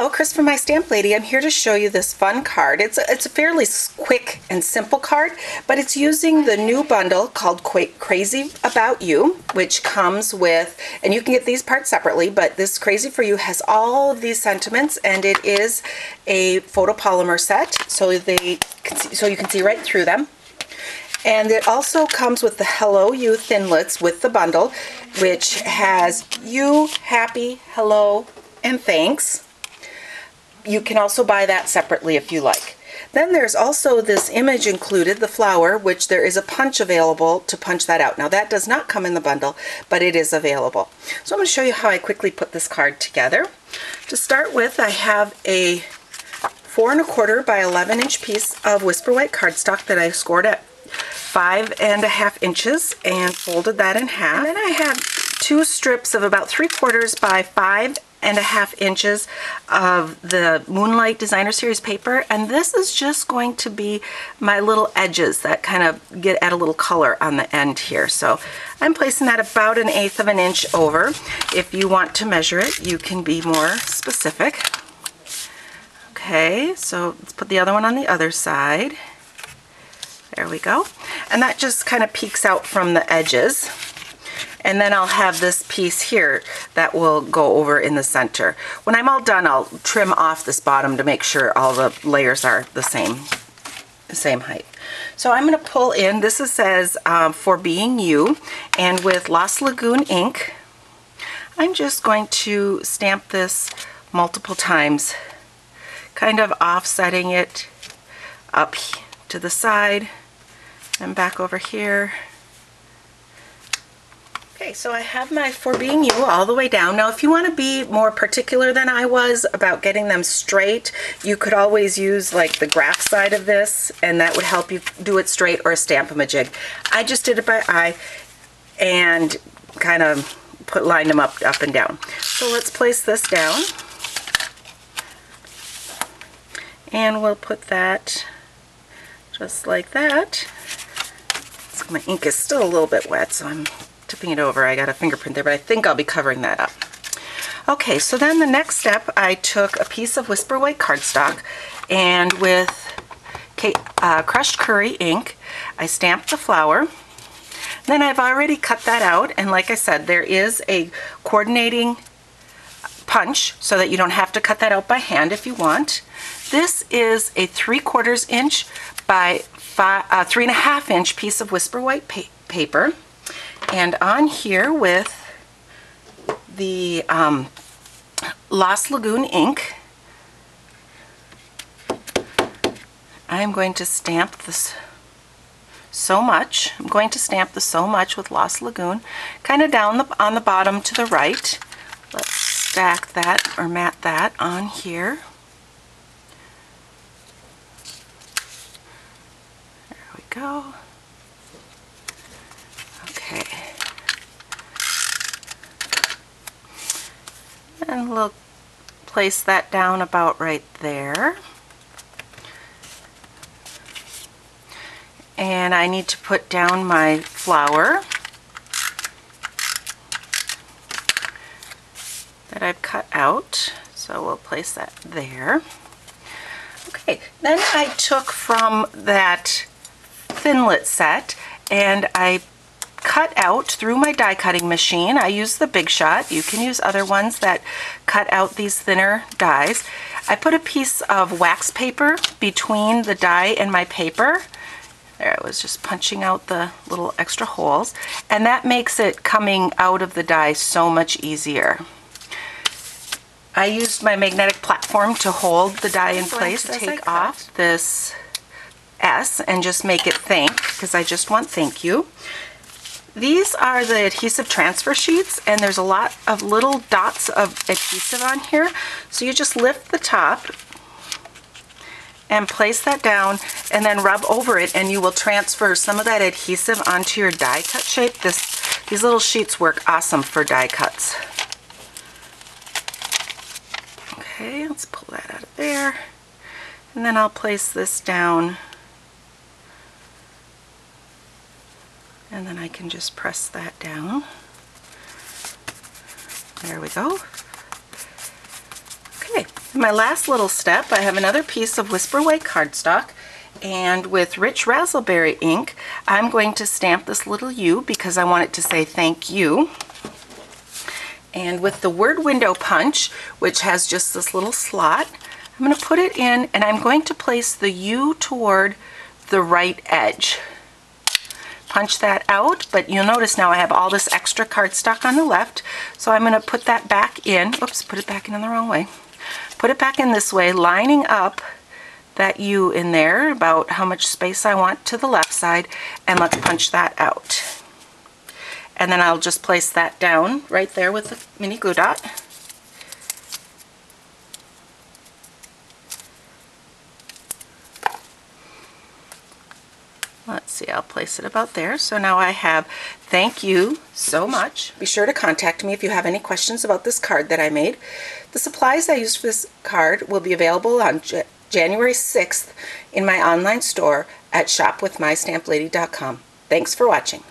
Hello, Chris from My Stamp Lady. I'm here to show you this fun card. It's a fairly quick and simple card, but it's using the new bundle called Crazy About You, which comes with, and you can get these parts separately, but this Crazy for You has all of these sentiments, and it is a photopolymer set, so you can see right through them. And it also comes with the Hello You Thinlits with the bundle, which has you, happy, hello, and thanks. You can also buy that separately if you like. Then there's also this image included, the flower, which there is a punch available to punch that out. Now that does not come in the bundle, but it is available. So I'm going to show you how I quickly put this card together. To start with, I have a 4 1/4 by 11 inch piece of Whisper White cardstock that I scored at 5 1/2 inches and folded that in half. And then I have 2 strips of about 3/4 by 5 1/2 inches of the Moonlight Designer Series paper, and this is just going to be my little edges that kind of add a little color on the end here. So I'm placing that about 1/8 of an inch over. If you want to measure it, you can be more specific. Okay, so let's put the other one on the other side. There we go. And that just kind of peeks out from the edges. And then I'll have this piece here that will go over in the center. When I'm all done, I'll trim off this bottom to make sure all the layers are the same height. So I'm going to pull in, this says For Being You, and with Lost Lagoon ink, I'm just going to stamp this multiple times, kind of offsetting it up to the side and back over here. Okay, so I have my For Being You all the way down. Now if you want to be more particular than I was about getting them straight, you could always use like the graph side of this, and that would help you do it straight, or stamp them a jig. I just did it by eye and kind of lined them up and down. So let's place this down, and we'll put that just like that. So my ink is still a little bit wet, so I'm tipping it over. I got a fingerprint there, but I think I'll be covering that up. Okay, so then the next step, I took a piece of Whisper White cardstock, and with crushed curry ink, I stamped the flower. Then I've already cut that out, and like I said, there is a coordinating punch so that you don't have to cut that out by hand if you want. This is a 3/4 inch by 3 1/2 inch piece of Whisper White paper. And on here with the Lost Lagoon ink, I'm going to stamp this So Much. I'm going to stamp the So Much with Lost Lagoon, kind of down on the bottom to the right. Let's stack that or mat that on here. There we go. Okay. And we'll place that down about right there. And I need to put down my flower that I've cut out. So we'll place that there. Okay, then I took from that Thinlit set and I cut out through my die cutting machine. I use the Big Shot. You can use other ones that cut out these thinner dies. I put a piece of wax paper between the die and my paper. There, I was just punching out the little extra holes, and that makes it coming out of the die so much easier. I used my magnetic platform to hold the die in place. To take off this S and just make it thank, because I just want thank you. These are the adhesive transfer sheets, and there's a lot of little dots of adhesive on here. So you just lift the top and place that down and then rub over it, and you will transfer some of that adhesive onto your die cut shape. These little sheets work awesome for die cuts. Okay, let's pull that out of there. And then I'll place this down. And then I can just press that down. There we go. Okay, My last little step, I have another piece of Whisper White cardstock, and with Rich Razzleberry ink, I'm going to stamp this little U because I want it to say thank you. And with the word window punch, which has just this little slot, I'm going to put it in, and I'm going to place the U toward the right edge. Punch that out, but you'll notice now I have all this extra cardstock on the left, so I'm going to put that back in. Oops, put it back in the wrong way. Put it back in this way, lining up that U in there, about how much space I want to the left side, and let's punch that out. And then I'll just place that down right there with the mini glue dot. Let's see, I'll place it about there. So now I have thank you so much. Be sure to contact me if you have any questions about this card that I made. The supplies I used for this card will be available on January 6th in my online store at shopwithmystamplady.com. Thanks for watching.